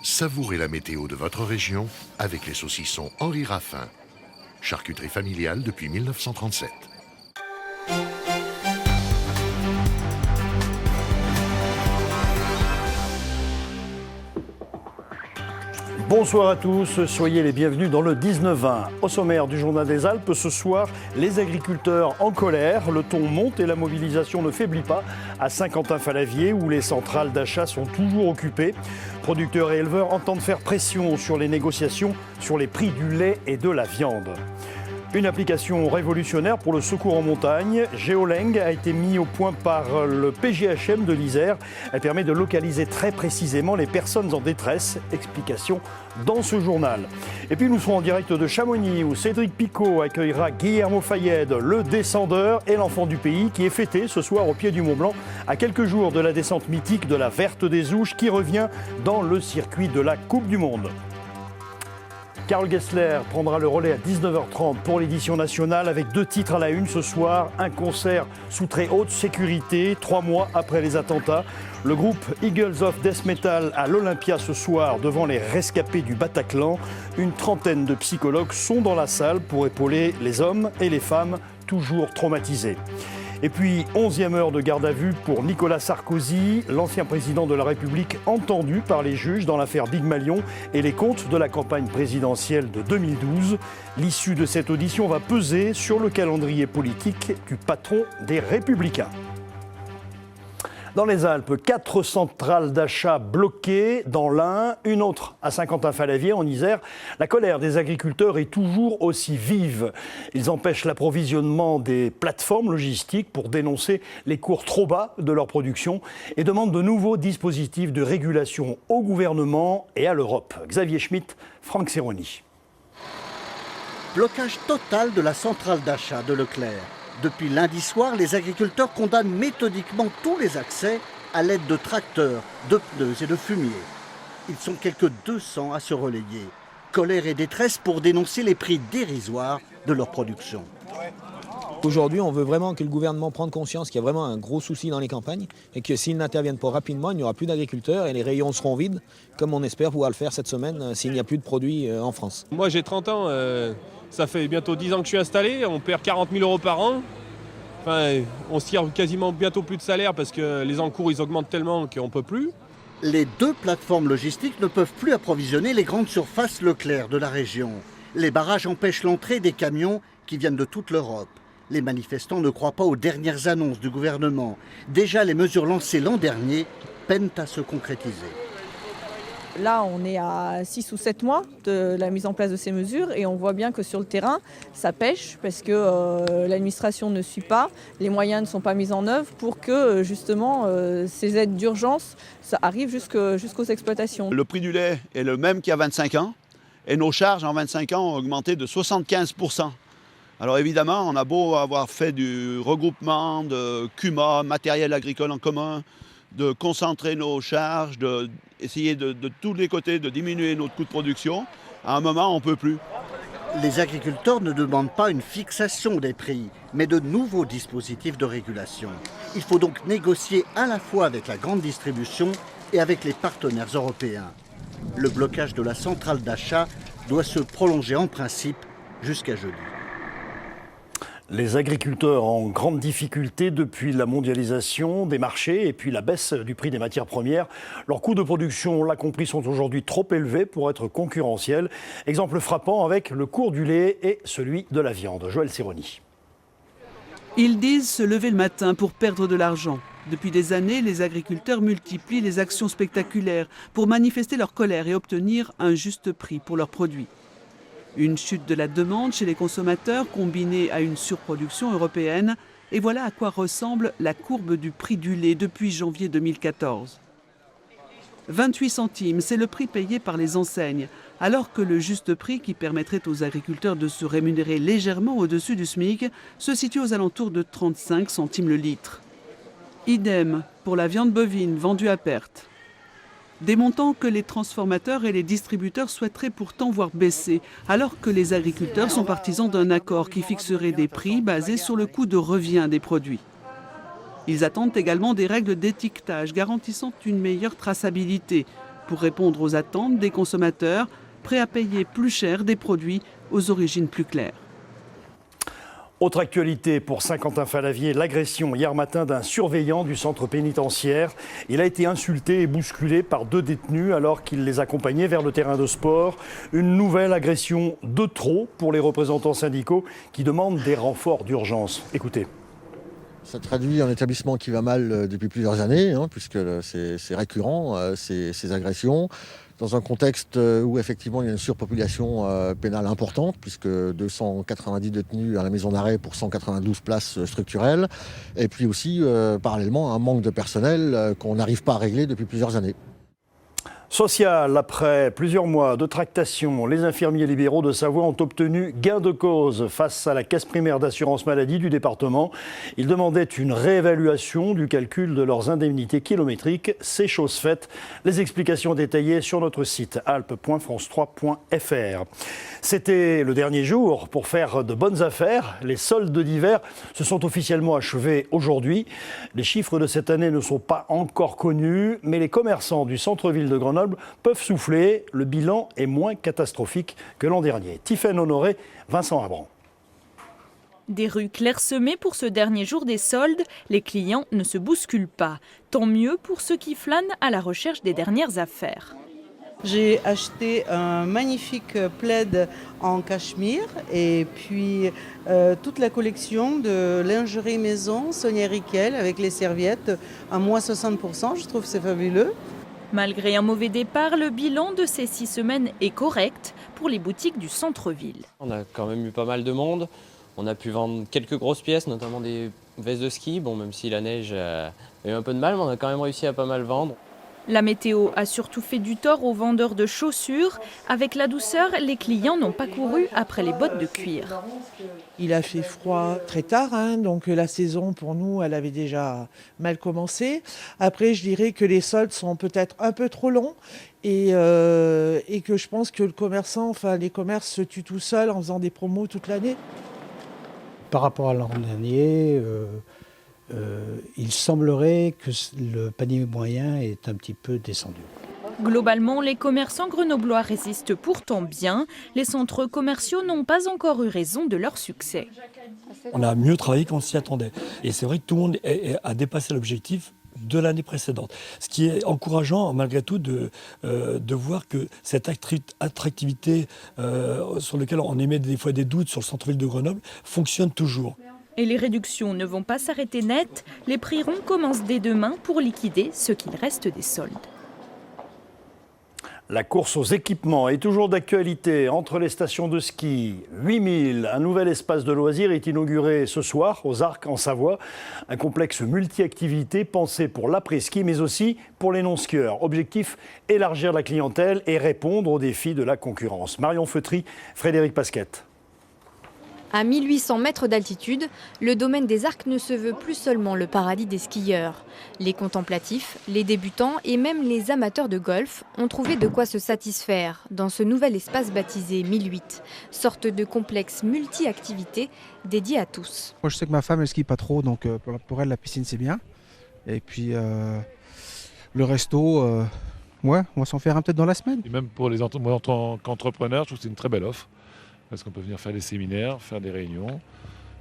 Savourez la météo de votre région avec les saucissons Henri Raffin. Charcuterie familiale depuis 1937. Bonsoir à tous, soyez les bienvenus dans le 19-20. Au sommaire du Journal des Alpes, ce soir, les agriculteurs en colère. Le ton monte et la mobilisation ne faiblit pas à Saint-Quentin-Fallavier où les centrales d'achat sont toujours occupées. Producteurs et éleveurs entendent faire pression sur les négociations sur les prix du lait et de la viande. Une application révolutionnaire pour le secours en montagne. Géoleng a été mis au point par le PGHM de l'Isère. Elle permet de localiser très précisément les personnes en détresse. Explication dans ce journal. Et puis nous serons en direct de Chamonix où Cédric Picot accueillera Guillermo Fayed, le descendeur et l'enfant du pays qui est fêté ce soir au pied du Mont-Blanc à quelques jours de la descente mythique de la Verte des Ouches qui revient dans le circuit de la Coupe du Monde. Karl Gessler prendra le relais à 19h30 pour l'édition nationale avec 2 titres à la une ce soir. Un concert sous très haute sécurité, 3 mois après les attentats. Le groupe Eagles of Death Metal à l'Olympia ce soir devant les rescapés du Bataclan. Une trentaine de psychologues sont dans la salle pour épauler les hommes et les femmes toujours traumatisés. Et puis, 11e heure de garde à vue pour Nicolas Sarkozy, l'ancien président de la République entendu par les juges dans l'affaire Big Malion et les comptes de la campagne présidentielle de 2012. L'issue de cette audition va peser sur le calendrier politique du patron des Républicains. Dans les Alpes, 4 centrales d'achat bloquées dans l'Ain, une autre à Saint-Quentin-Fallavier en Isère. La colère des agriculteurs est toujours aussi vive. Ils empêchent l'approvisionnement des plateformes logistiques pour dénoncer les cours trop bas de leur production et demandent de nouveaux dispositifs de régulation au gouvernement et à l'Europe. Xavier Schmitt, Franck Serroni. Blocage total de la centrale d'achat de Leclerc. Depuis lundi soir, les agriculteurs condamnent méthodiquement tous les accès à l'aide de tracteurs, de pneus et de fumier. Ils sont quelques 200 à se relayer. Colère et détresse pour dénoncer les prix dérisoires de leur production. Aujourd'hui, on veut vraiment que le gouvernement prenne conscience qu'il y a vraiment un gros souci dans les campagnes et que s'ils n'interviennent pas rapidement, il n'y aura plus d'agriculteurs et les rayons seront vides, comme on espère pouvoir le faire cette semaine s'il n'y a plus de produits en France. Moi j'ai 30 ans, ça fait bientôt 10 ans que je suis installé, on perd 40 000 € par an. Enfin, on se tire quasiment bientôt plus de salaire parce que les encours ils augmentent tellement qu'on ne peut plus. Les 2 plateformes logistiques ne peuvent plus approvisionner les grandes surfaces Leclerc de la région. Les barrages empêchent l'entrée des camions qui viennent de toute l'Europe. Les manifestants ne croient pas aux dernières annonces du gouvernement. Déjà, les mesures lancées l'an dernier peinent à se concrétiser. Là, on est à 6 ou 7 mois de la mise en place de ces mesures et on voit bien que sur le terrain, ça pêche parce que l'administration ne suit pas, les moyens ne sont pas mis en œuvre pour que justement ces aides d'urgence ça arrive jusqu'aux exploitations. Le prix du lait est le même qu'il y a 25 ans et nos charges en 25 ans ont augmenté de 75%. Alors évidemment, on a beau avoir fait du regroupement de CUMA, matériel agricole en commun, de concentrer nos charges, d'essayer de tous les côtés de diminuer notre coût de production, à un moment on ne peut plus. Les agriculteurs ne demandent pas une fixation des prix, mais de nouveaux dispositifs de régulation. Il faut donc négocier à la fois avec la grande distribution et avec les partenaires européens. Le blocage de la centrale d'achat doit se prolonger en principe jusqu'à jeudi. Les agriculteurs en grande difficulté depuis la mondialisation des marchés et puis la baisse du prix des matières premières. Leurs coûts de production, on l'a compris, sont aujourd'hui trop élevés pour être concurrentiels. Exemple frappant avec le cours du lait et celui de la viande. Joël Serroni. Ils disent se lever le matin pour perdre de l'argent. Depuis des années, les agriculteurs multiplient les actions spectaculaires pour manifester leur colère et obtenir un juste prix pour leurs produits. Une chute de la demande chez les consommateurs combinée à une surproduction européenne, et voilà à quoi ressemble la courbe du prix du lait depuis janvier 2014. 28 centimes, c'est le prix payé par les enseignes, alors que le juste prix qui permettrait aux agriculteurs de se rémunérer légèrement au-dessus du SMIC se situe aux alentours de 35 centimes le litre. Idem pour la viande bovine vendue à perte. Des montants que les transformateurs et les distributeurs souhaiteraient pourtant voir baisser, alors que les agriculteurs sont partisans d'un accord qui fixerait des prix basés sur le coût de revient des produits. Ils attendent également des règles d'étiquetage garantissant une meilleure traçabilité pour répondre aux attentes des consommateurs, prêts à payer plus cher des produits aux origines plus claires. Autre actualité pour Saint-Quentin-Fallavier, l'agression hier matin d'un surveillant du centre pénitentiaire. Il a été insulté et bousculé par 2 détenus alors qu'il les accompagnait vers le terrain de sport. Une nouvelle agression de trop pour les représentants syndicaux qui demandent des renforts d'urgence. Écoutez. Ça traduit un établissement qui va mal depuis plusieurs années, puisque c'est récurrent, ces agressions. Dans un contexte où effectivement il y a une surpopulation pénale importante, puisque 290 détenus à la maison d'arrêt pour 192 places structurelles, et puis aussi parallèlement un manque de personnel qu'on n'arrive pas à régler depuis plusieurs années. Social, après plusieurs mois de tractation, les infirmiers libéraux de Savoie ont obtenu gain de cause face à la caisse primaire d'assurance maladie du département. Ils demandaient une réévaluation du calcul de leurs indemnités kilométriques. C'est chose faite. Les explications détaillées sur notre site alpes.france3.fr. C'était le dernier jour pour faire de bonnes affaires. Les soldes d'hiver se sont officiellement achevés aujourd'hui. Les chiffres de cette année ne sont pas encore connus, mais les commerçants du centre-ville de Grenoble peuvent souffler. Le bilan est moins catastrophique que l'an dernier. Tiffaine Honoré, Vincent Abran. Des rues clairsemées pour ce dernier jour des soldes, les clients ne se bousculent pas. Tant mieux pour ceux qui flânent à la recherche des dernières affaires. J'ai acheté un magnifique plaid en cachemire et puis toute la collection de lingerie maison Sonia Riquel avec les serviettes à moins 60%. Je trouve que c'est fabuleux. Malgré un mauvais départ, le bilan de ces 6 semaines est correct pour les boutiques du centre-ville. On a quand même eu pas mal de monde. On a pu vendre quelques grosses pièces, notamment des vestes de ski. Bon, même si la neige a eu un peu de mal, mais on a quand même réussi à pas mal vendre. La météo a surtout fait du tort aux vendeurs de chaussures. Avec la douceur, les clients n'ont pas couru après les bottes de cuir. Il a fait froid très tard, donc la saison pour nous, elle avait déjà mal commencé. Après, je dirais que les soldes sont peut-être un peu trop longs et que je pense que les commerces se tuent tout seuls en faisant des promos toute l'année. Par rapport à l'an dernier, il semblerait que le panier moyen est un petit peu descendu. Globalement, les commerçants grenoblois résistent pourtant bien. Les centres commerciaux n'ont pas encore eu raison de leur succès. On a mieux travaillé qu'on s'y attendait. Et c'est vrai que tout le monde a dépassé l'objectif de l'année précédente. Ce qui est encourageant malgré tout de voir que cette attractivité sur laquelle on émet des fois des doutes sur le centre-ville de Grenoble fonctionne toujours. Et les réductions ne vont pas s'arrêter net. Les prix ronds commencent dès demain pour liquider ce qu'il reste des soldes. La course aux équipements est toujours d'actualité entre les stations de ski. 8000, un nouvel espace de loisirs est inauguré ce soir aux Arcs en Savoie. Un complexe multi-activités pensé pour l'après-ski mais aussi pour les non-skieurs. Objectif, élargir la clientèle et répondre aux défis de la concurrence. Marion Feutry, Frédéric Pasquette. À 1800 mètres d'altitude, le domaine des Arcs ne se veut plus seulement le paradis des skieurs. Les contemplatifs, les débutants et même les amateurs de golf ont trouvé de quoi se satisfaire dans ce nouvel espace baptisé 1008, sorte de complexe multi-activités dédié à tous. Moi je sais que ma femme elle skie pas trop, donc pour elle la piscine c'est bien. Et puis le resto, ouais, on va s'en faire un peut-être dans la semaine. Et même pour moi en tant qu'entrepreneur, je trouve que c'est une très belle offre. Parce qu'on peut venir faire des séminaires, faire des réunions,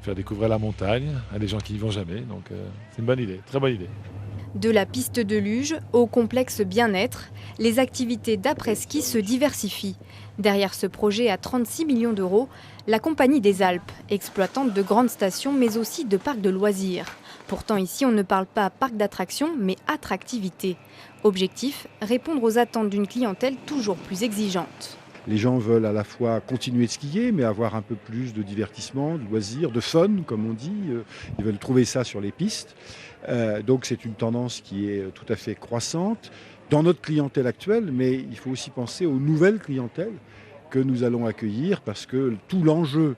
faire découvrir la montagne à des gens qui n'y vont jamais. Donc c'est une bonne idée, très bonne idée. De la piste de luge au complexe bien-être, les activités d'après-ski se diversifient. Derrière ce projet à 36 millions d'euros, la Compagnie des Alpes, exploitante de grandes stations mais aussi de parcs de loisirs. Pourtant ici on ne parle pas parc d'attractions mais attractivité. Objectif, répondre aux attentes d'une clientèle toujours plus exigeante. Les gens veulent à la fois continuer de skier, mais avoir un peu plus de divertissement, de loisirs, de fun, comme on dit. Ils veulent trouver ça sur les pistes. Donc c'est une tendance qui est tout à fait croissante dans notre clientèle actuelle, mais il faut aussi penser aux nouvelles clientèles que nous allons accueillir, parce que tout l'enjeu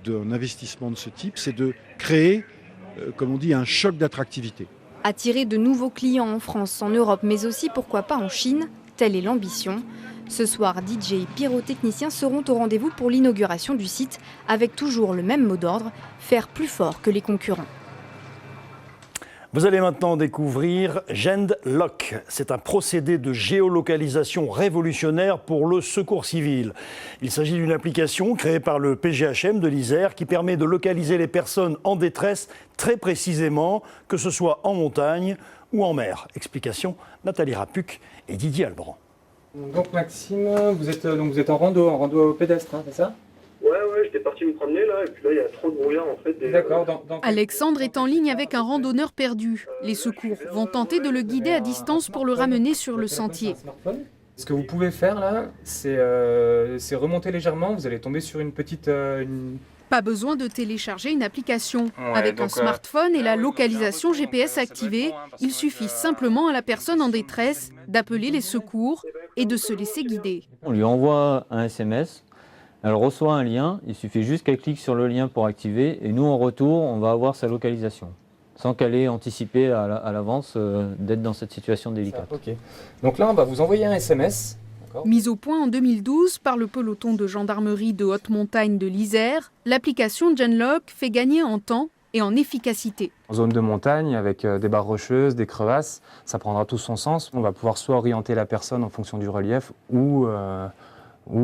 d'un investissement de ce type, c'est de créer, comme on dit, un choc d'attractivité. Attirer de nouveaux clients en France, en Europe, mais aussi pourquoi pas en Chine, telle est l'ambition. Ce soir, DJ et pyrotechniciens seront au rendez-vous pour l'inauguration du site, avec toujours le même mot d'ordre, faire plus fort que les concurrents. Vous allez maintenant découvrir Genlock. C'est un procédé de géolocalisation révolutionnaire pour le secours civil. Il s'agit d'une application créée par le PGHM de l'Isère qui permet de localiser les personnes en détresse très précisément, que ce soit en montagne ou en mer. Explication, Nathalie Rapuc et Didier Albrand. Donc Maxime, vous êtes en rando pédestre, hein, c'est ça ? Ouais, j'étais parti me promener là, et puis là il y a trop de brouillard en fait. D'accord. Alexandre est en ligne avec un randonneur perdu. Les secours vont tenter de le guider à distance pour le ramener sur le sentier. Ce que vous pouvez faire là, c'est remonter légèrement, vous allez tomber sur une petite... Pas besoin de télécharger une application. Ouais, avec un smartphone et la localisation GPS activée, il suffit simplement à la personne en détresse d'appeler les secours et de se laisser guider. On lui envoie un SMS. Elle reçoit un lien, il suffit juste qu'elle clique sur le lien pour activer et nous en retour on va avoir sa localisation sans qu'elle ait anticipé à l'avance d'être dans cette situation délicate. Ok. Donc là on va vous envoyer un SMS. Mise au point en 2012 par le peloton de gendarmerie de haute montagne de l'Isère, l'application Genlock fait gagner en temps et en efficacité. En zone de montagne avec des barres rocheuses, des crevasses, ça prendra tout son sens. On va pouvoir soit orienter la personne en fonction du relief ou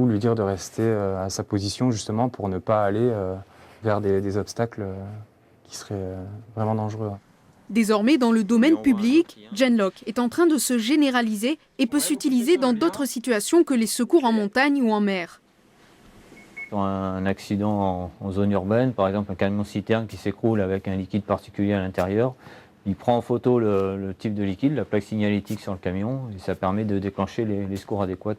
lui dire de rester à sa position justement pour ne pas aller vers des obstacles qui seraient vraiment dangereux. Désormais, dans le domaine public, Genlock est en train de se généraliser et peut s'utiliser dans d'autres situations que les secours en montagne ou en mer. Dans un accident en zone urbaine, par exemple un camion-citerne qui s'écroule avec un liquide particulier à l'intérieur, il prend en photo le type de liquide, la plaque signalétique sur le camion, et ça permet de déclencher les secours adéquats.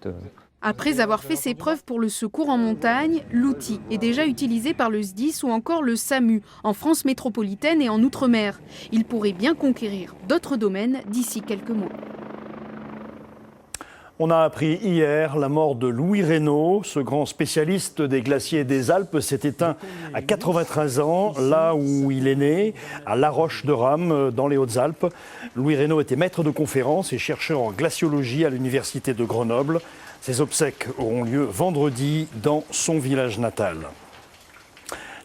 Après avoir fait ses preuves pour le secours en montagne, l'outil est déjà utilisé par le SDIS ou encore le SAMU en France métropolitaine et en Outre-mer. Il pourrait bien conquérir d'autres domaines d'ici quelques mois. On a appris hier la mort de Louis Reynaud. Ce grand spécialiste des glaciers des Alpes s'est éteint à 93 ans, là où il est né, à La Roche-de-Rame, dans les Hautes-Alpes. Louis Reynaud était maître de conférences et chercheur en glaciologie à l'université de Grenoble. Ses obsèques auront lieu vendredi dans son village natal.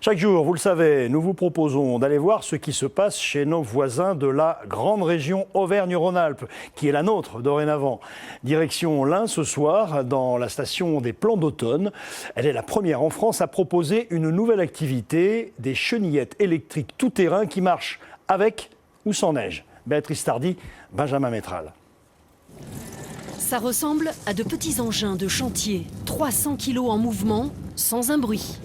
Chaque jour, vous le savez, nous vous proposons d'aller voir ce qui se passe chez nos voisins de la grande région Auvergne-Rhône-Alpes, qui est la nôtre dorénavant. Direction l'Ain ce soir, dans la station des Plans d'Automne. Elle est la première en France à proposer une nouvelle activité, des chenillettes électriques tout-terrain qui marchent avec ou sans neige. Béatrice Tardy, Benjamin Métral. Ça ressemble à de petits engins de chantier, 300 kg en mouvement, sans un bruit.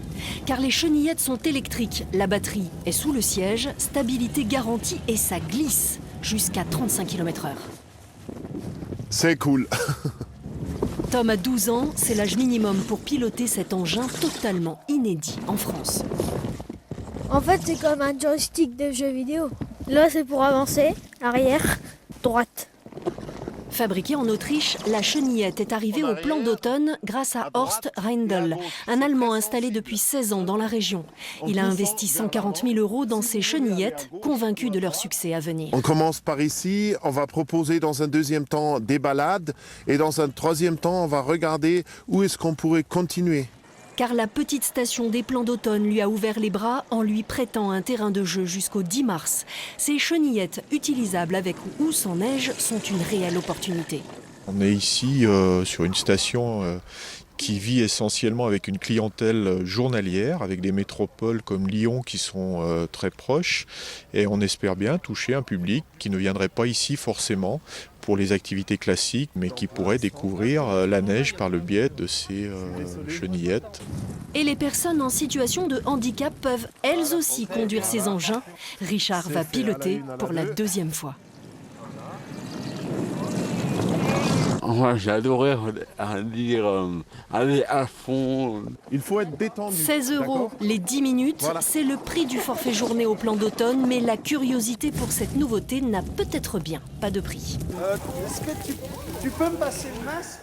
Car les chenillettes sont électriques, la batterie est sous le siège, stabilité garantie et ça glisse jusqu'à 35 km/h. C'est cool. Tom a 12 ans, c'est l'âge minimum pour piloter cet engin totalement inédit en France. En fait, c'est comme un joystick de jeu vidéo. Là, c'est pour avancer, arrière, droite. Fabriquée en Autriche, la chenillette est arrivée au Plan d'Automne grâce à Horst Reindl, un Allemand installé depuis 16 ans dans la région. Il a investi 140 000 € dans ces chenillettes, convaincu de leur succès à venir. On commence par ici, on va proposer dans un deuxième temps des balades et dans un troisième temps, on va regarder où est-ce qu'on pourrait continuer. Car la petite station des Plans d'Automne lui a ouvert les bras en lui prêtant un terrain de jeu jusqu'au 10 mars. Ces chenillettes, utilisables avec ou sans neige, sont une réelle opportunité. On est ici sur une station qui vit essentiellement avec une clientèle journalière, avec des métropoles comme Lyon qui sont très proches. Et on espère bien toucher un public qui ne viendrait pas ici forcément pour les activités classiques, mais qui pourrait découvrir la neige par le biais de ces chenillettes. Et les personnes en situation de handicap peuvent elles aussi conduire ces engins. Richard va piloter pour la deuxième fois. Moi, j'ai adoré aller à fond. Il faut être détendu. 16 € les 10 minutes, voilà. C'est le prix du forfait journée au Plan d'Automne, mais la curiosité pour cette nouveauté n'a peut-être bien pas de prix. Est-ce que tu peux me passer le masque ?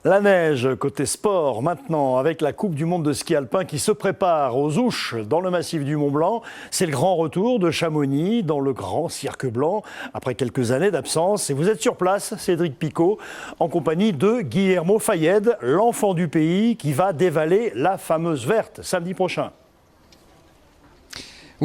La neige, côté sport, maintenant, avec la Coupe du Monde de ski alpin qui se prépare aux Ouches, dans le massif du Mont-Blanc. C'est le grand retour de Chamonix, dans le grand cirque blanc, après quelques années d'absence. Et vous êtes sur place, Cédric Picot, en compagnie de Guillermo Fayed, l'enfant du pays, qui va dévaler la fameuse verte samedi prochain.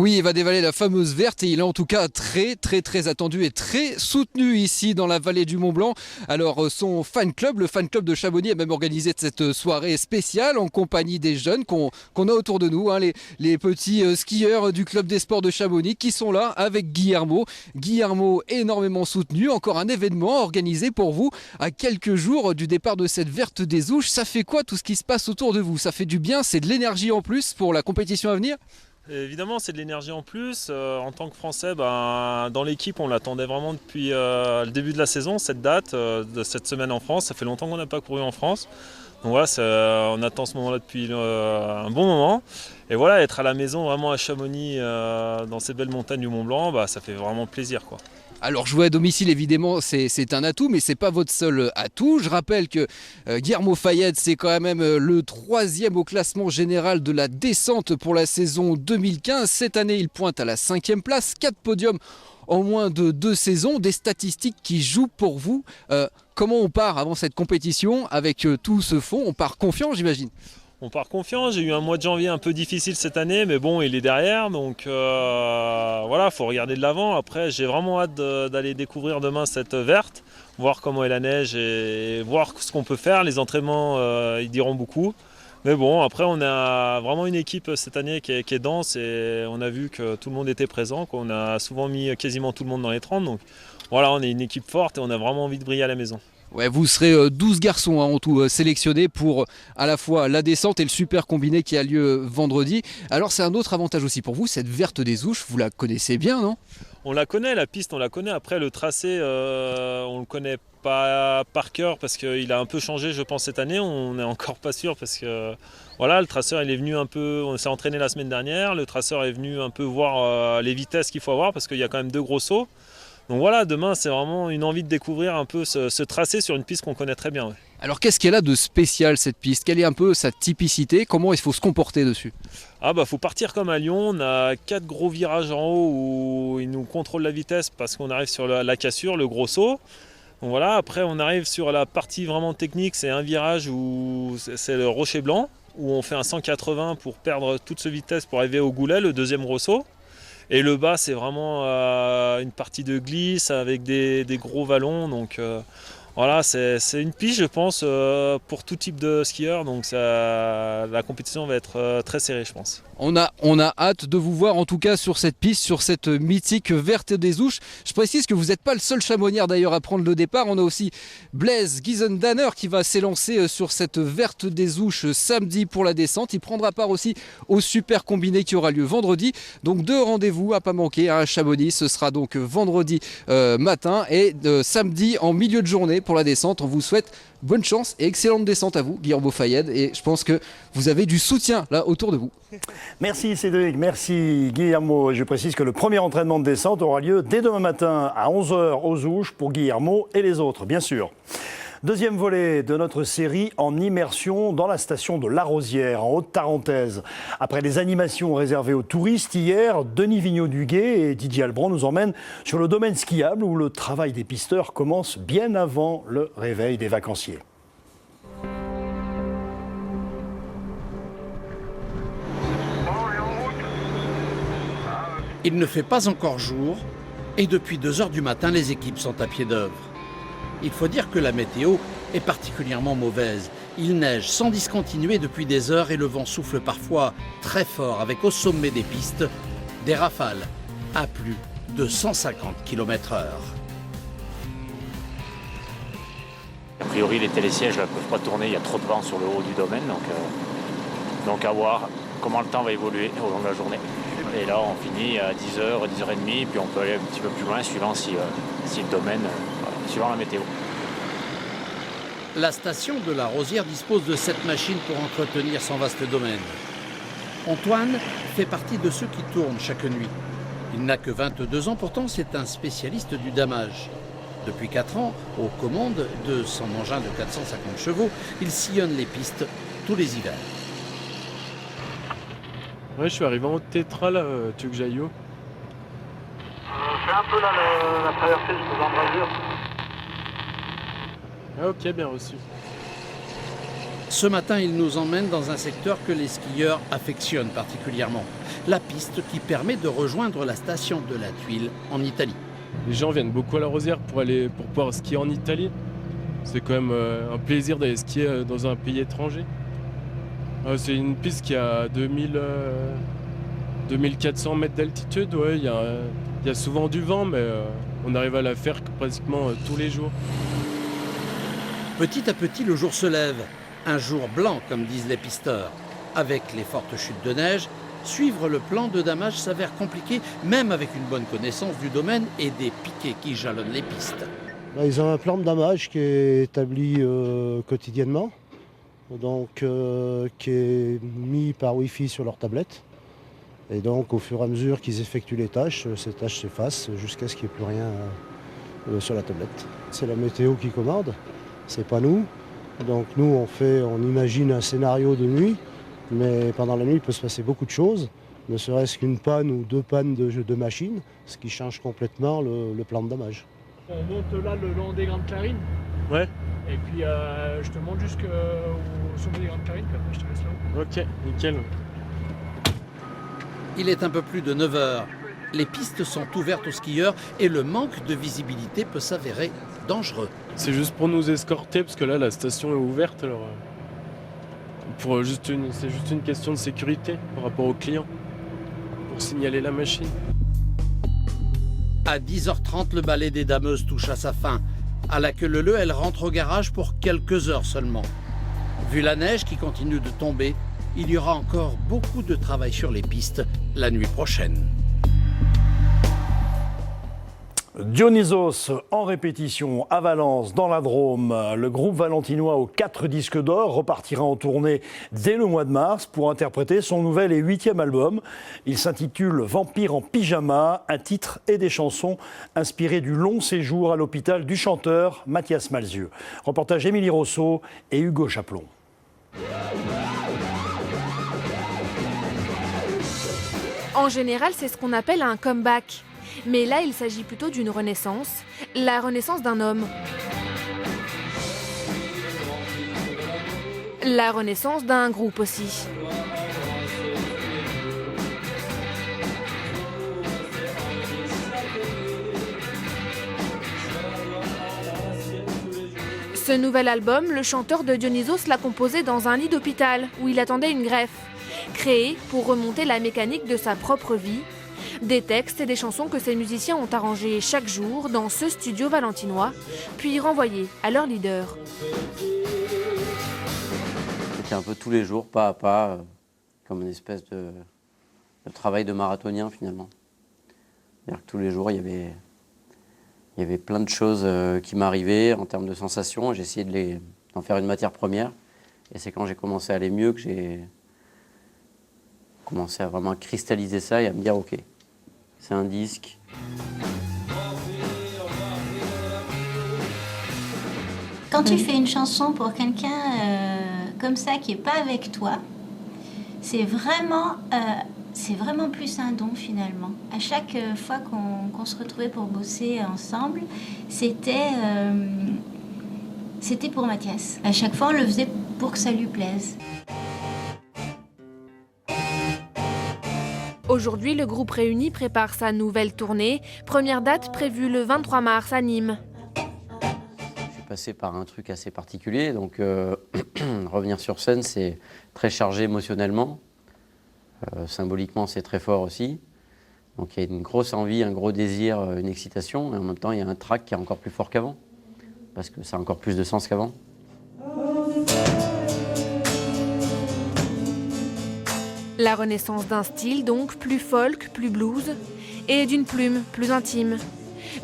Oui, Eva Desvallées, la fameuse verte, et il est en tout cas très attendu et très soutenu ici dans la vallée du Mont-Blanc. Alors son fan club, le fan club de Chamonix, a même organisé cette soirée spéciale en compagnie des jeunes qu'on a autour de nous, hein, les petits skieurs du club des sports de Chamonix qui sont là avec Guillermo. Guillermo énormément soutenu, encore un événement organisé pour vous à quelques jours du départ de cette verte des Ouches. Ça fait quoi tout ce qui se passe autour de vous? Ça fait du bien, c'est de l'énergie en plus pour la compétition à venir? Évidemment, c'est de l'énergie en plus. En tant que Français, dans l'équipe, on l'attendait vraiment depuis le début de la saison, cette date de cette semaine en France. Ça fait longtemps qu'on n'a pas couru en France. Donc voilà, on attend ce moment-là depuis un bon moment. Et voilà, être à la maison, vraiment à Chamonix, dans ces belles montagnes du Mont-Blanc, ça fait vraiment plaisir, quoi. Alors jouer à domicile évidemment c'est un atout, mais c'est pas votre seul atout. Je rappelle que Guillermo Fayed, c'est quand même le 3e au classement général de la descente pour la saison 2015. Cette année il pointe à la 5e place, 4 podiums en moins de 2 saisons, des statistiques qui jouent pour vous. Comment on part avant cette compétition avec tout ce fond? On part confiant, j'imagine. On part confiant, j'ai eu un mois de janvier un peu difficile cette année, mais bon, il est derrière, donc voilà, il faut regarder de l'avant. Après, j'ai vraiment hâte d'aller découvrir demain cette verte, voir comment est la neige et voir ce qu'on peut faire. Les entraînements, ils diront beaucoup. Mais bon, après, on a vraiment une équipe cette année qui est dense et on a vu que tout le monde était présent, quoi. On a souvent mis quasiment tout le monde dans les 30, donc voilà, on est une équipe forte et on a vraiment envie de briller à la maison. Ouais, vous serez 12 garçons en tout sélectionnés pour à la fois la descente et le super combiné qui a lieu vendredi. Alors c'est un autre avantage aussi pour vous, cette verte des Ouches, vous la connaissez bien, non? On la connaît, la piste on la connaît. Après le tracé, on ne le connaît pas par cœur parce qu'il a un peu changé je pense cette année. On n'est encore pas sûr parce que voilà, le traceur il est venu un peu, on s'est entraîné la semaine dernière. Le traceur est venu un peu voir les vitesses qu'il faut avoir parce qu'il y a quand même 2 gros sauts. Donc voilà, demain c'est vraiment une envie de découvrir un peu ce tracé sur une piste qu'on connaît très bien. Ouais. Alors qu'est-ce qu'elle a de spécial cette piste? Quelle est un peu sa typicité? Comment il faut se comporter dessus? Faut partir comme à Lyon, on a 4 gros virages en haut où ils nous contrôlent la vitesse parce qu'on arrive sur la cassure, le gros saut. Donc voilà, après on arrive sur la partie vraiment technique, c'est un virage où c'est le rocher blanc, où on fait un 180 pour perdre toute cette vitesse pour arriver au goulet, le deuxième gros saut. Et le bas, c'est vraiment une partie de glisse avec des gros vallons. Donc voilà, c'est une piste, je pense, pour tout type de skieur. Donc la compétition va être très serrée, je pense. On a hâte de vous voir en tout cas sur cette piste, sur cette mythique verte des Ouches. Je précise que vous n'êtes pas le seul chamonnière d'ailleurs à prendre le départ. On a aussi Blaise Gizendanner qui va s'élancer sur cette verte des Ouches samedi pour la descente. Il prendra part aussi au super combiné qui aura lieu vendredi. Donc 2 rendez-vous à pas manquer à Chamonix. Ce sera donc vendredi matin et samedi en milieu de journée pour la descente. On vous souhaite bonne chance et excellente descente à vous, Guillermo Fayed. Et je pense que vous avez du soutien là autour de vous. Merci Cédric, merci Guillermo. Je précise que le premier entraînement de descente aura lieu dès demain matin à 11h aux Ouches pour Guillermo et les autres, bien sûr. Deuxième volet de notre série en immersion dans la station de La Rosière, en Haute-Tarentaise. Après les animations réservées aux touristes, hier, Denis Vigneault-Duguet et Didier Albron nous emmènent sur le domaine skiable où le travail des pisteurs commence bien avant le réveil des vacanciers. Il ne fait pas encore jour et depuis 2 heures du matin, les équipes sont à pied d'œuvre. Il faut dire que la météo est particulièrement mauvaise. Il neige sans discontinuer depuis des heures et le vent souffle parfois très fort avec au sommet des pistes des rafales à plus de 150 km/h. A priori, les télésièges ne peuvent pas tourner, il y a trop de vent sur le haut du domaine, donc à voir comment le temps va évoluer au long de la journée. Et là, on finit à 10h, 10h30, puis on peut aller un petit peu plus loin suivant si le domaine, suivant la météo. La station de La Rosière dispose de 7 machines pour entretenir son vaste domaine. Antoine fait partie de ceux qui tournent chaque nuit. Il n'a que 22 ans, pourtant c'est un spécialiste du damage. Depuis 4 ans, aux commandes de son engin de 450 chevaux, il sillonne les pistes tous les hivers. Ouais, je suis arrivé en tétra là, tu veux que j'aille où? Fais un peu là la traversée jusqu'aux embrasures. Ah ok, bien reçu. Ce matin, il nous emmène dans un secteur que les skieurs affectionnent particulièrement. La piste qui permet de rejoindre la station de la Tuile en Italie. Les gens viennent beaucoup à la Rosière pour pouvoir skier en Italie. C'est quand même un plaisir d'aller skier dans un pays étranger. C'est une piste qui a 2400 mètres d'altitude. Ouais, il y a souvent du vent, mais on arrive à la faire pratiquement tous les jours. Petit à petit, le jour se lève. Un jour blanc, comme disent les pisteurs. Avec les fortes chutes de neige, suivre le plan de damage s'avère compliqué, même avec une bonne connaissance du domaine et des piquets qui jalonnent les pistes. Ils ont un plan de damage qui est établi quotidiennement, donc qui est mis par Wi-Fi sur leur tablette. Et donc au fur et à mesure qu'ils effectuent les tâches, ces tâches s'effacent jusqu'à ce qu'il n'y ait plus rien sur la tablette. C'est la météo qui commande, c'est pas nous. Donc nous on imagine un scénario de nuit, mais pendant la nuit il peut se passer beaucoup de choses, ne serait-ce qu'une panne ou deux pannes de machines, ce qui change complètement le plan de damage. On monte là le long des Grandes Clarines. Ouais. Et puis je te monte jusqu'au sommet des Grandes Clarines, puis après je te laisse là-haut. Ok, nickel. Il est un peu plus de 9 h. Les pistes sont ouvertes aux skieurs et le manque de visibilité peut s'avérer dangereux. C'est juste pour nous escorter parce que là la station est ouverte. Alors, c'est juste une question de sécurité par rapport aux clients pour signaler la machine. À 10h30, le ballet des dameuses touche à sa fin. À la queue leu-leu, elle rentre au garage pour quelques heures seulement. Vu la neige qui continue de tomber, il y aura encore beaucoup de travail sur les pistes la nuit prochaine. Dionysos en répétition à Valence, dans la Drôme. Le groupe valentinois aux 4 disques d'or repartira en tournée dès le mois de mars pour interpréter son nouvel et 8e album. Il s'intitule Vampire en pyjama, un titre et des chansons inspirés du long séjour à l'hôpital du chanteur Mathias Malzieu. Reportage Émilie Rousseau et Hugo Chaplon. En général, c'est ce qu'on appelle un comeback. Mais là, il s'agit plutôt d'une renaissance, la renaissance d'un homme. La renaissance d'un groupe aussi. Ce nouvel album, le chanteur de Dionysos l'a composé dans un lit d'hôpital où il attendait une greffe, créé pour remonter la mécanique de sa propre vie. Des textes et des chansons que ces musiciens ont arrangés chaque jour dans ce studio valentinois, puis renvoyés à leur leader. C'était un peu tous les jours, pas à pas, comme une espèce de travail de marathonien finalement. C'est-à-dire que tous les jours, il y avait plein de choses qui m'arrivaient en termes de sensations. J'ai essayé d'en faire une matière première. Et c'est quand j'ai commencé à aller mieux que j'ai commencé à vraiment cristalliser ça et à me dire ok. C'est un disque. Quand tu fais une chanson pour quelqu'un comme ça qui n'est pas avec toi, c'est vraiment plus un don finalement. À chaque fois qu'on se retrouvait pour bosser ensemble, c'était pour Mathias. À chaque fois, on le faisait pour que ça lui plaise. Aujourd'hui, le groupe réuni prépare sa nouvelle tournée. Première date prévue le 23 mars à Nîmes. Je suis passé par un truc assez particulier, donc revenir sur scène, c'est très chargé émotionnellement. Symboliquement, c'est très fort aussi. Donc il y a une grosse envie, un gros désir, une excitation, et en même temps, il y a un trac qui est encore plus fort qu'avant, parce que ça a encore plus de sens qu'avant. La renaissance d'un style donc plus folk, plus blues, et d'une plume plus intime.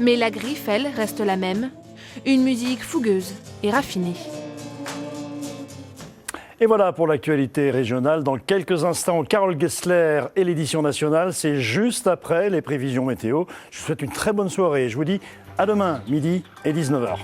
Mais la griffe, elle, reste la même. Une musique fougueuse et raffinée. Et voilà pour l'actualité régionale. Dans quelques instants, Carole Gessler et l'édition nationale. C'est juste après les prévisions météo. Je vous souhaite une très bonne soirée. Je vous dis à demain, midi et 19h.